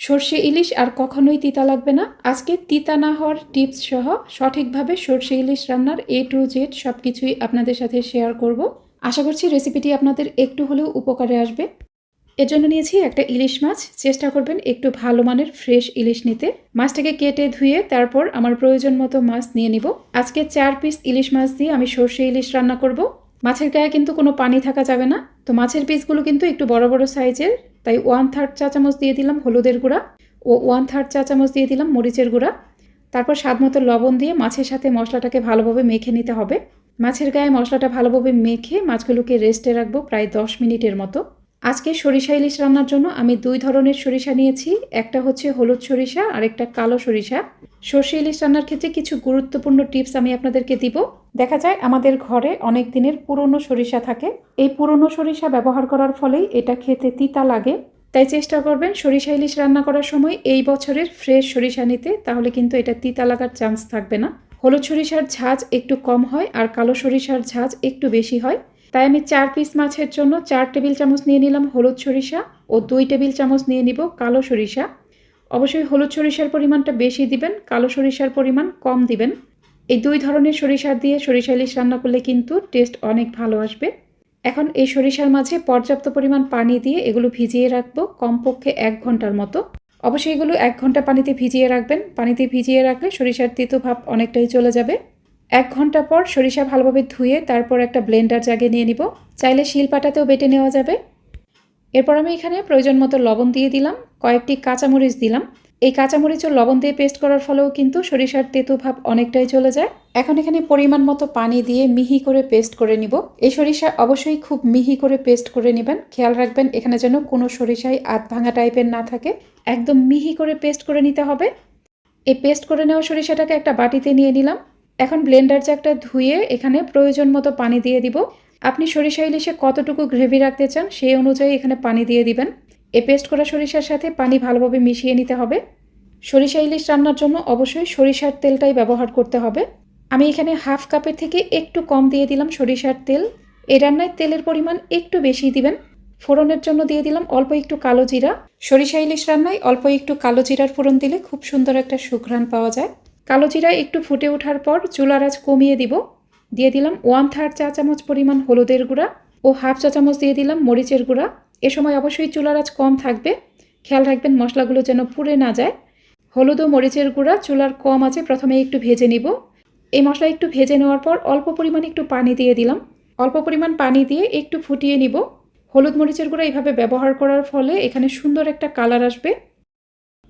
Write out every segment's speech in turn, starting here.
সর্ষে ইলিশ আর কখনোই তিতা লাগবে না। আজকে তিতা না হওয়ার টিপস সহ সঠিকভাবে সর্ষে ইলিশ রান্নার A to Z সব কিছুই আপনাদের সাথে শেয়ার করব। আশা করছি রেসিপিটি আপনাদের একটু হলেও উপকারে আসবে। এর জন্য নিয়েছি একটা ইলিশ মাছ। চেষ্টা করবেন একটু ভালো মানের ফ্রেশ ইলিশ নিতে। মাছটাকে কেটে ধুয়ে তারপর আমার প্রয়োজন মতো মাছ নিয়ে নিব। আজকে 4 পিস ইলিশ মাছ দিয়ে আমি সর্ষে ইলিশ রান্না করব। মাছের গায়ে কিন্তু কোনো পানি থাকা যাবে না। তো মাছের পিসগুলো কিন্তু একটু বড় বড় সাইজের, তাই 1/3 চা চামচ দিয়ে দিলাম হলুদের গুঁড়া ও 1/3 চা চামচ দিয়ে দিলাম মরিচের গুঁড়া। তারপর স্বাদমতো লবণ দিয়ে মাছের সাথে মশলাটাকে ভালোভাবে মেখে নিতে হবে। মাছের গায়ে মশলাটা ভালোভাবে মেখে মাছগুলোকে রেস্টে রাখবো প্রায় 10 মিনিটের মতো। আজকে সরিষা ইলিশ রান্নার জন্য আমি 2 ধরনের সরিষা নিয়েছি। একটা হচ্ছে হলুদ সরিষা আর একটা কালো সরিষা। সর্ষে ইলিশ রান্নার ক্ষেত্রে কিছু গুরুত্বপূর্ণ টিপস আমি আপনাদেরকে দিব। দেখা যায় আমাদের ঘরে অনেক দিনের পুরনো সরিষা থাকে। এই পুরনো সরিষা ব্যবহার করার ফলেই এটা খেতে তিতা লাগে। তাই চেষ্টা করবেন সরিষা ইলিশ রান্না করার সময় এই বছরের ফ্রেশ সরিষা নিতে, তাহলে কিন্তু এটা তিতা লাগার চান্স থাকবে না। হলুদ সরিষার ঝাঁজ একটু কম হয় আর কালো সরিষার ঝাঁজ একটু বেশি হয়। তাই আমি 4 পিস মাছের জন্য 4 টেবিল চামচ নিয়ে নিলাম হলুদ সরিষা ও 2 টেবিল চামচ নিয়ে নিব কালো সরিষা। অবশ্যই হলুদ সরিষার পরিমাণটা বেশি দিবেন, কালো সরিষার পরিমাণ কম দিবেন। এই 2 ধরনের সরিষা দিয়ে সরিষা ইলিশ রান্না করলে কিন্তু টেস্ট অনেক ভালো আসবে। এখন এই সরিষার মাঝে পর্যাপ্ত পরিমাণ পানি দিয়ে এগুলো ভিজিয়ে রাখবো কমপক্ষে 1 ঘন্টার মতো। অবশ্যই এগুলো 1 ঘন্টা পানিতে ভিজিয়ে রাখবেন। পানিতে ভিজিয়ে রাখলে সরিষার তিতো ভাব অনেকটাই চলে যাবে। 1 ঘন্টা পর সরিষা ভালোভাবে ধুয়ে তারপর একটা ব্লেন্ডার জাগে নিয়ে নিব। চাইলে শিলপাটাতেও বেটে নেওয়া যাবে। এরপর আমি এখানে প্রয়োজন মতো লবণ দিয়ে দিলাম, কয়েকটি কাঁচামরিচ দিলাম। এই কাঁচামরিচ ও লবণ দিয়ে পেস্ট করার ফলেও কিন্তু সরিষার তেতো ভাব অনেকটাই চলে যায়। এখন এখানে পরিমাণ মতো পানি দিয়ে মিহি করে পেস্ট করে নিব। এই সরিষা অবশ্যই খুব মিহি করে পেস্ট করে নেবেন। খেয়াল রাখবেন এখানে যেন কোনো সরিষাই আধ ভাঙা টাইপের না থাকে। একদম মিহি করে পেস্ট করে নিতে হবে। এই পেস্ট করে নেওয়া সরিষাটাকে একটা বাটিতে নিয়ে নিলাম। এখন ব্লেন্ডার জারটা ধুয়ে এখানে প্রয়োজন মতো পানি দিয়ে দিব। আপনি সরিষা ইলিশে কতটুকু গ্রেভি রাখতে চান সেই অনুযায়ী এখানে পানি দিয়ে দিবেন। এই পেস্ট করা সরিষার সাথে পানি ভালোভাবে মিশিয়ে নিতে হবে। সরিষা ইলিশ রান্নার জন্য অবশ্যই সরিষার তেলটাই ব্যবহার করতে হবে। আমি এখানে হাফ কাপের থেকে একটু কম দিয়ে দিলাম সরিষার তেল। এই রান্নায় তেলের পরিমাণ একটু বেশি দিবেন। ফোড়নের জন্য দিয়ে দিলাম অল্প একটু কালো জিরা। সরিষা ইলিশ রান্নায় অল্প একটু কালো জিরার ফোড়ন দিলে খুব সুন্দর একটা সুঘ্রাণ পাওয়া যায়। কালো জিরা একটু ফুটে ওঠার পর চুলার আঁচ কমিয়ে দিব। দিয়ে দিলাম 1/3 চা চামচ পরিমাণ হলুদের গুঁড়া ও হাফ চা চামচ দিয়ে দিলাম মরিচের গুঁড়া। এ সময় অবশ্যই চুলার আঁচ কম থাকবে। খেয়াল রাখবেন মশলাগুলো যেন পুড়ে না যায়। হলুদ ও মরিচের গুঁড়া চুলার কম আছে প্রথমে একটু ভেজে নিব। এই মশলা একটু ভেজে নেওয়ার পর অল্প পরিমাণ একটু পানি দিয়ে দিলাম। অল্প পরিমাণ পানি দিয়ে একটু ফুটিয়ে নিব। হলুদ মরিচের গুঁড়া এইভাবে ব্যবহার করার ফলে এখানে সুন্দর একটা কালার আসবে।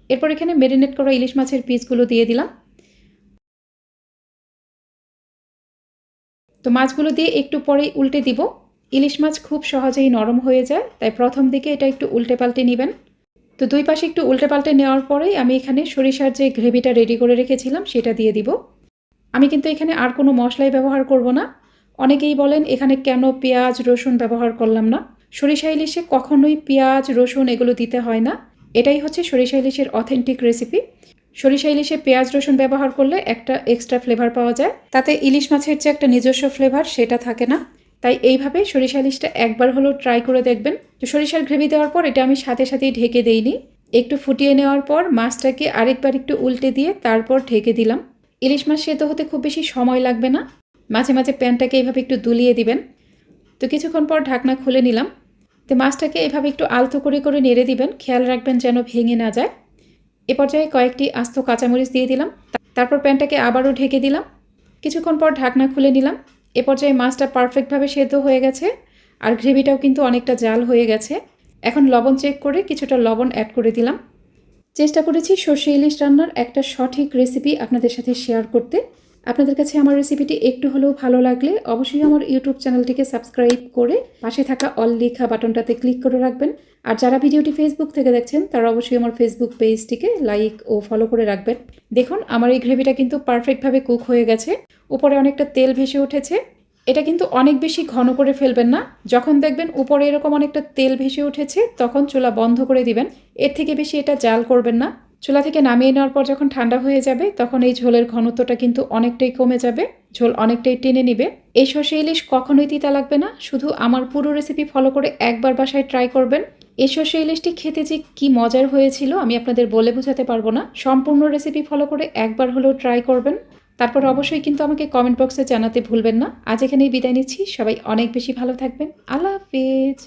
এরপর এখানে ম্যারিনেট করা ইলিশ মাছের পিসগুলো দিয়ে দিলাম। তো মাছগুলো দিয়ে একটু পরেই উল্টে দিব। ইলিশ মাছ খুব সহজেই নরম হয়ে যায়, তাই প্রথম দিকে এটা একটু উল্টে পাল্টে নেবেন। তো 2 পাশে একটু উল্টে পাল্টে নেওয়ার পরেই আমি এখানে সরিষার যে গ্রেভিটা রেডি করে রেখেছিলাম সেটা দিয়ে দিব। আমি কিন্তু এখানে আর কোনো মশলাই ব্যবহার করব না। অনেকেই বলেন এখানে কেন পেঁয়াজ রসুন ব্যবহার করলাম না। সরিষা ইলিশে কখনোই পেঁয়াজ রসুন এগুলো দিতে হয় না। এটাই হচ্ছে সরিষা ইলিশের অথেন্টিক রেসিপি। সরিষা ইলিশে পেঁয়াজ রসুন ব্যবহার করলে একটা এক্সট্রা ফ্লেভার পাওয়া যায়। তাতে ইলিশ মাছের যে একটা নিজস্ব ফ্লেভার সেটা থাকে না। তাই এইভাবে সরিষা ইলিশটা একবার হলেও ট্রাই করে দেখবেন। তো সরিষার গ্রেভি দেওয়ার পর এটা আমি সাথে সাথেই ঢেকে দেইনি। একটু ফুটিয়ে নেওয়ার পর মাছটাকে আরেকবার একটু উল্টে দিয়ে তারপর ঢেকে দিলাম। ইলিশ মাছ সেদ্ধ হতে খুব বেশি সময় লাগবে না। মাঝে মাঝে প্যানটাকে এইভাবে একটু দুলিয়ে দিবেন। তো কিছুক্ষণ পর ঢাকনা খুলে নিলাম। তো মাছটাকে এভাবে একটু আলতো করে করে নেড়ে দিবেন। খেয়াল রাখবেন যেন ভেঙে না যায়। এ পর্যায়ে কয়েকটি আস্ত কাঁচামরিচ দিয়ে দিলাম। তারপর প্যানটাকে আবারও ঢেকে দিলাম। কিছুক্ষণ পর ঢাকনা খুলে নিলাম। এ পর্যায়ে মাছটা পারফেক্টভাবে সেদ্ধ হয়ে গেছে আর গ্রেভিটাও কিন্তু অনেকটা জাল হয়ে গেছে। এখন লবণ চেক করে কিছুটা লবণ অ্যাড করে দিলাম। চেষ্টা করেছি সর্ষে ইলিশ রান্নার একটা সঠিক রেসিপি আপনাদের সাথে শেয়ার করতে। আপনাদের কাছে আমার রেসিপিটি একটু হলেও ভালো লাগলে অবশ্যই আমার ইউটিউব চ্যানেলটিকে সাবস্ক্রাইব করে পাশে থাকা অল লেখা বাটনটাতে ক্লিক করে রাখবেন। আর যারা ভিডিওটি ফেসবুক থেকে দেখছেন তারা অবশ্যই আমার ফেসবুক পেজটিকে লাইক ও ফলো করে রাখবেন। দেখুন আমার এই গ্রেভিটা কিন্তু পারফেক্টভাবে কুক হয়ে গেছে। উপরে অনেকটা তেল ভেসে উঠেছে। এটা কিন্তু অনেক বেশি ঘন করে ফেলবেন না। যখন দেখবেন উপরে এরকম অনেকটা তেল ভেসে উঠেছে তখন চুলা বন্ধ করে দিবেন। এর থেকে বেশি এটা জাল করবেন না। চুলা থেকে নামিয়ে নেওয়ার পর যখন ঠান্ডা হয়ে যাবে তখন এই ঝোলের ঘনত্বটা কিন্তু অনেকটাই কমে যাবে। ঝোল অনেকটাই টেনে নিবে। এই সর্ষে ইলিশ কখনোই তিতা লাগবে না। শুধু আমার পুরো রেসিপি ফলো করে একবার বাসায় ট্রাই করবেন। এই সর্ষে ইলিশটি খেতে যে কি মজার হয়েছিল আমি আপনাদের বলে বোঝাতে পারবো না। সম্পূর্ণ রেসিপি ফলো করে একবার হলেও ট্রাই করবেন। তারপর অবশ্যই কিন্তু আমাকে কমেন্ট বক্সে জানাতে ভুলবেন না। আজ এখানেই বিদায় নিচ্ছি। সবাই অনেক বেশি ভালো থাকবেন। আল্লাহ হাফেজ।